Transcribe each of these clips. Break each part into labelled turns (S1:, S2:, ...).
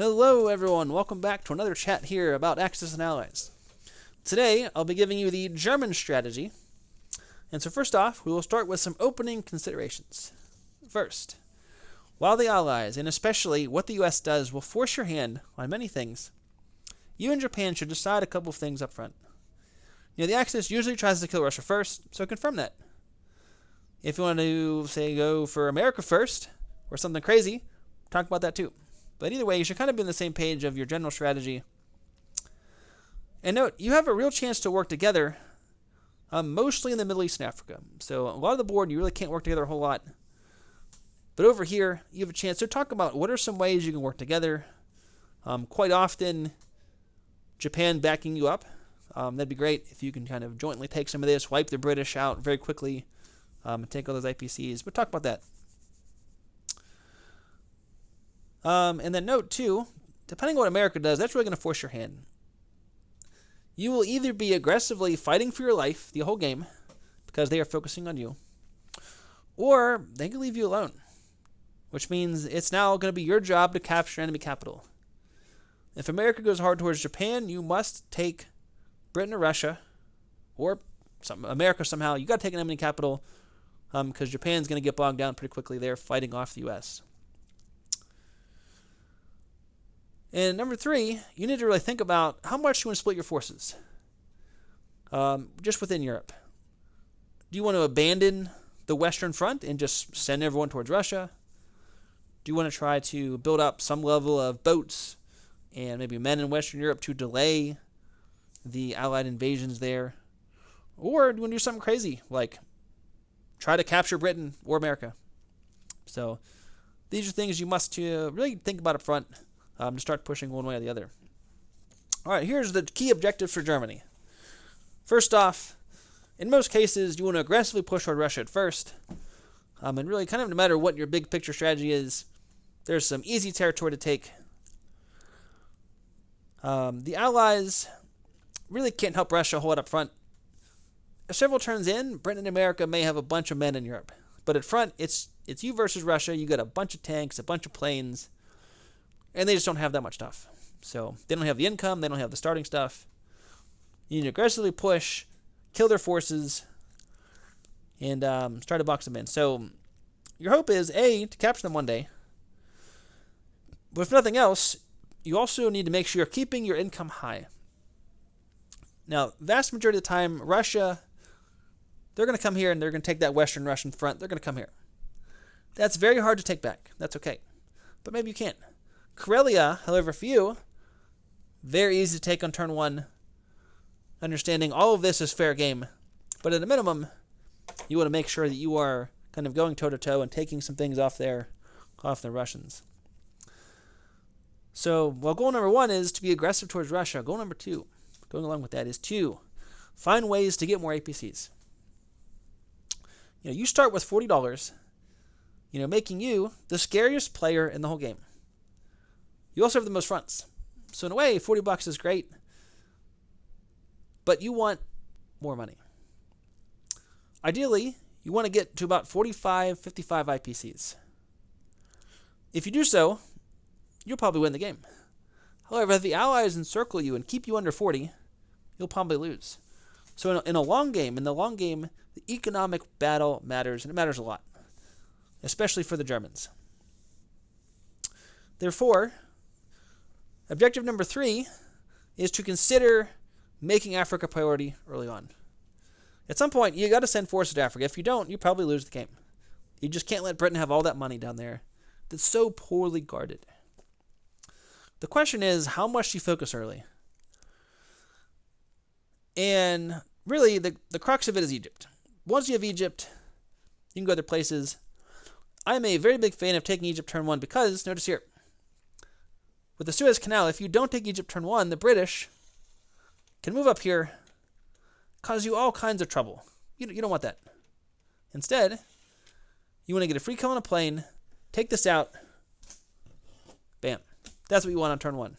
S1: Hello everyone, welcome back to another chat here about Axis and Allies. Today I'll be giving you the German strategy. And so first off, we will start with some opening considerations. First, while the Allies, and especially what the US does, will force your hand on many things, you and Japan should decide a couple of things up front. The Axis usually tries to kill Russia first, so confirm that. If you want to, say, go for America first, or something crazy, talk about that too. But either way, you should kind of be on the same page of your general strategy. And note, you have a real chance to work together, mostly in the Middle East and Africa. So a lot of the board, you really can't work together a whole lot. But over here, you have a chance to talk about what are some ways you can work together. Quite often, Japan backing you up. That'd be great if you can kind of jointly take some of this, wipe the British out very quickly, and take all those IPCs. But talk about that. And then note, too, depending on what America does, that's really going to force your hand. You will either be aggressively fighting for your life the whole game because they are focusing on you, or they can leave you alone, which means it's now going to be your job to capture enemy capital. If America goes hard towards Japan, you must take Britain or Russia, or America somehow. You got to take an enemy capital because Japan's going to get bogged down pretty quickly there fighting off the U.S. And number 3, you need to really think about how much you want to split your forces, just within Europe. Do you want to abandon the Western Front and just send everyone towards Russia? Do you want to try to build up some level of boats and maybe men in Western Europe to delay the Allied invasions there? Or do you want to do something crazy, like try to capture Britain or America? So these are things you must really think about up front. To start pushing one way or the other. All right, here's the key objectives for Germany. First off, in most cases, you want to aggressively push toward Russia at first. And really, kind of no matter what your big picture strategy is, there's some easy territory to take. The Allies really can't help Russia hold up front. Several turns in, Britain and America may have a bunch of men in Europe. But at front, it's you versus Russia. You got a bunch of tanks, a bunch of planes, and they just don't have that much stuff. So they don't have the income. They don't have the starting stuff. You need to aggressively push, kill their forces, and try to box them in. So your hope is, A, to capture them one day. But if nothing else, you also need to make sure you're keeping your income high. Now, vast majority of the time, Russia, they're going to come here and they're going to take that Western Russian front. They're going to come here. That's very hard to take back. That's okay. But maybe you can't. Karelia, however, for you, very easy to take on turn 1, understanding all of this is fair game. But at a minimum, you want to make sure that you are kind of going toe-to-toe and taking some things off the Russians. So, while goal number 1 is to be aggressive towards Russia, goal number 2, going along with that, is to find ways to get more APCs. You start with $40, making you the scariest player in the whole game. You also have the most fronts. So in a way, $40 is great, but you want more money. Ideally, you want to get to about 45, 55 IPCs. If you do so, you'll probably win the game. However, if the Allies encircle you and keep you under 40, you'll probably lose. So in the long game, the economic battle matters, and it matters a lot, especially for the Germans. Therefore, objective number 3 is to consider making Africa a priority early on. At some point, you got to send forces to Africa. If you don't, you probably lose the game. You just can't let Britain have all that money down there that's so poorly guarded. The question is, how much do you focus early? And really, the crux of it is Egypt. Once you have Egypt, you can go other places. I'm a very big fan of taking Egypt turn 1 because, notice here, with the Suez Canal, if you don't take Egypt turn 1, the British can move up here, cause you all kinds of trouble. You don't want that. Instead, you want to get a free kill on a plane, take this out, bam. That's what you want on turn 1.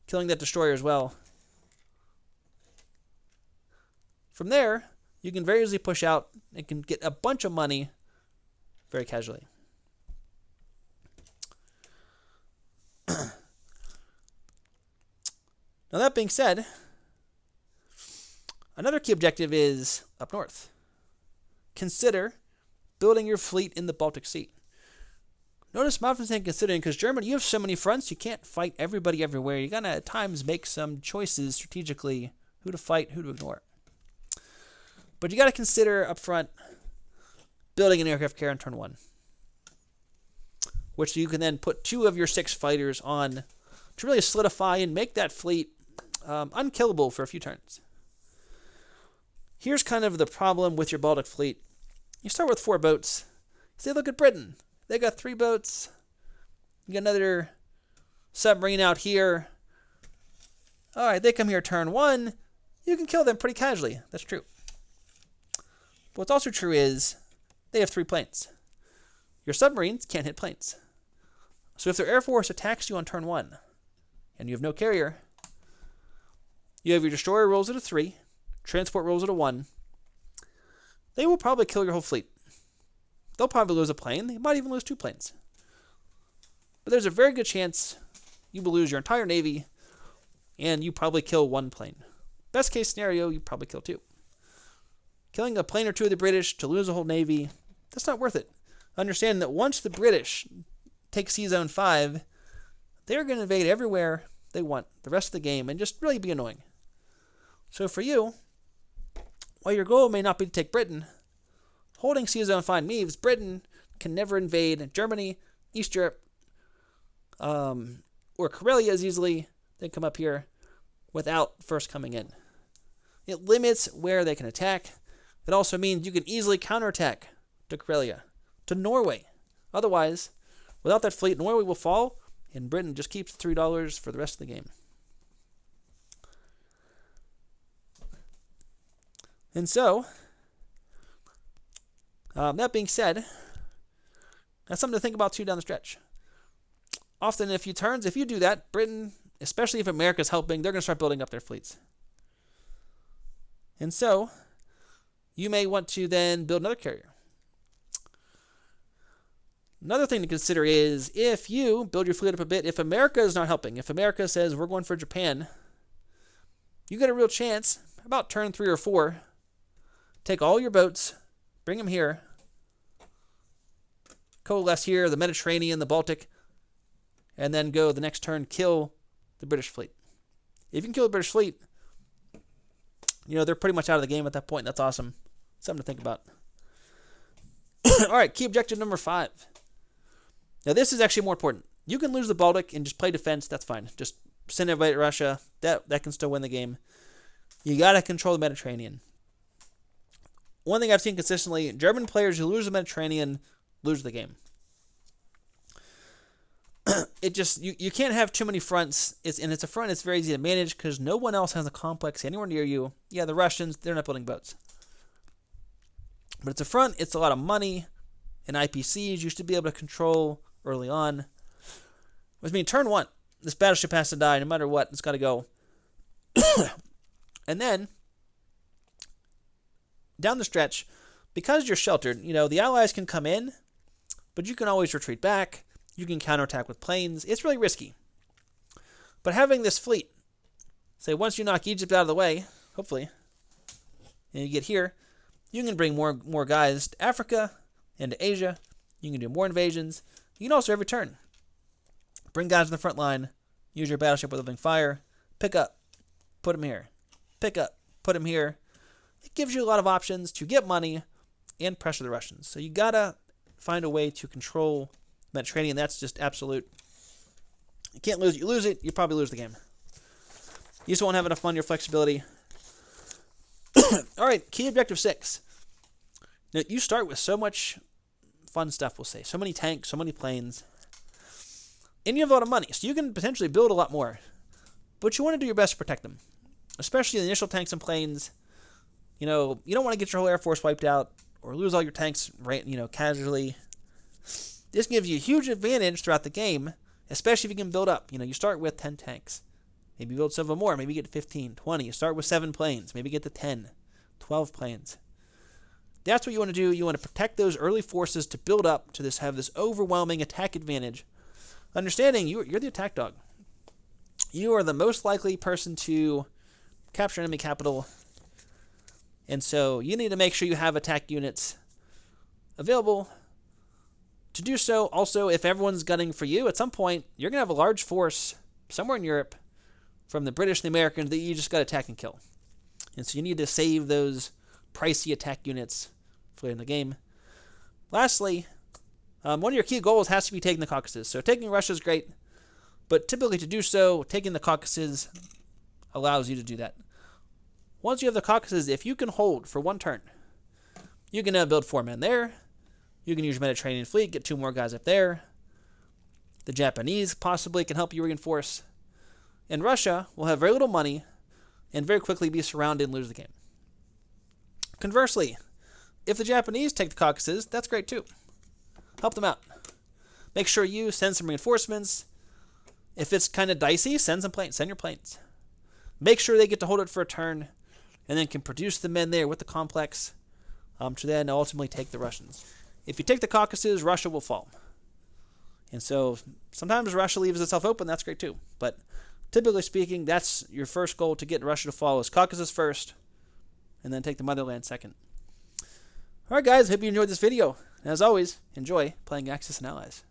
S1: Killing that destroyer as well. From there, you can very easily push out and can get a bunch of money very casually. Now that being said, another key objective is up north. Consider building your fleet in the Baltic Sea. Notice I'm often saying considering because Germany, you have so many fronts, you can't fight everybody everywhere. You gotta at times make some choices strategically who to fight, who to ignore. But you gotta consider up front building an aircraft carrier on turn 1, which you can then put 2 of your 6 fighters on to really solidify and make that fleet unkillable for a few turns. Here's kind of the problem with your Baltic fleet. You start with 4 boats. Say, look at Britain. They got 3 boats. You got another submarine out here. All right, they come here turn 1. You can kill them pretty casually. That's true. But what's also true is they have 3 planes. Your submarines can't hit planes. So if their air force attacks you on turn 1 and you have no carrier, you have your destroyer rolls at a 3, transport rolls at a 1. They will probably kill your whole fleet. They'll probably lose a plane. They might even lose 2 planes. But there's a very good chance you will lose your entire navy and you probably kill 1 plane. Best case scenario, you probably kill 2. Killing a plane or 2 of the British to lose a whole navy, that's not worth it. Understand that once the British take Sea Zone 5, they're going to invade everywhere they want the rest of the game and just really be annoying. So for you, while your goal may not be to take Britain, holding Sea Zone 5 means Britain can never invade Germany, East Europe, or Karelia as easily. They come up here without first coming in. It limits where they can attack. It also means you can easily counterattack to Karelia, to Norway. Otherwise, without that fleet, Norway will fall, and Britain just keeps $3 for the rest of the game. And so, that being said, that's something to think about too down the stretch. Often, if you do that, Britain, especially if America's helping, they're going to start building up their fleets. And so, you may want to then build another carrier. Another thing to consider is if you build your fleet up a bit, if America is not helping, if America says we're going for Japan, you get a real chance, about turn 3 or 4, take all your boats, bring them here, coalesce here, the Mediterranean, the Baltic, and then go the next turn, kill the British fleet. If you can kill the British fleet, they're pretty much out of the game at that point. That's awesome. Something to think about. All right, key objective number 5. Now, this is actually more important. You can lose the Baltic and just play defense. That's fine. Just send everybody to Russia. That can still win the game. You got to control the Mediterranean. One thing I've seen consistently, German players who lose the Mediterranean lose the game. You can't have too many fronts. It's a front it's very easy to manage because no one else has a complex anywhere near you. Yeah, the Russians, they're not building boats. But it's a front, it's a lot of money, and IPCs you should be able to control early on. Which means turn 1, this battleship has to die no matter what, it's got to go. And then, down the stretch, because you're sheltered, the Allies can come in, but you can always retreat back. You can counterattack with planes. It's really risky. But having this fleet, say once you knock Egypt out of the way, hopefully, and you get here, you can bring more guys to Africa and to Asia. You can do more invasions. You can also every turn bring guys in the front line, use your battleship with living fire, pick up, put them here, pick up, put them here. It gives you a lot of options to get money and pressure the Russians. So you gotta find a way to control Mediterranean. That's just absolute. You can't lose it. You lose it, you probably lose the game. You just won't have enough money or flexibility. All right, key objective 6. Now, you start with so much fun stuff, we'll say. So many tanks, so many planes. And you have a lot of money, so you can potentially build a lot more. But you want to do your best to protect them. Especially the initial tanks and planes. You don't want to get your whole air force wiped out or lose all your tanks, casually. This gives you a huge advantage throughout the game, especially if you can build up. You start with 10 tanks. Maybe build several more. Maybe get to 15, 20. You start with 7 planes. Maybe get to 10, 12 planes. That's what you want to do. You want to protect those early forces to build up to have this overwhelming attack advantage. Understanding you're the attack dog. you are the most likely person to capture enemy capital. And so you need to make sure you have attack units available to do so. Also, if everyone's gunning for you, at some point, you're going to have a large force somewhere in Europe from the British and the Americans that you just got to attack and kill. And so you need to save those pricey attack units for later in the game. Lastly, one of your key goals has to be taking the Caucasus. So taking Russia is great, but typically to do so, taking the Caucasus allows you to do that. Once you have the Caucasus, if you can hold for one turn, you can now build 4 men there. You can use your Mediterranean fleet, get 2 more guys up there. The Japanese possibly can help you reinforce. And Russia will have very little money and very quickly be surrounded and lose the game. Conversely, if the Japanese take the Caucasus, that's great too. Help them out. Make sure you send some reinforcements. If it's kind of dicey, send your planes. Make sure they get to hold it for a turn, and then can produce the men there with the complex to then ultimately take the Russians. If you take the Caucasus, Russia will fall. And so sometimes Russia leaves itself open. That's great too. But typically speaking, that's your first goal, to get Russia to fall, is Caucasus first, and then take the motherland second. All right, guys, hope you enjoyed this video. And as always, enjoy playing Axis and Allies.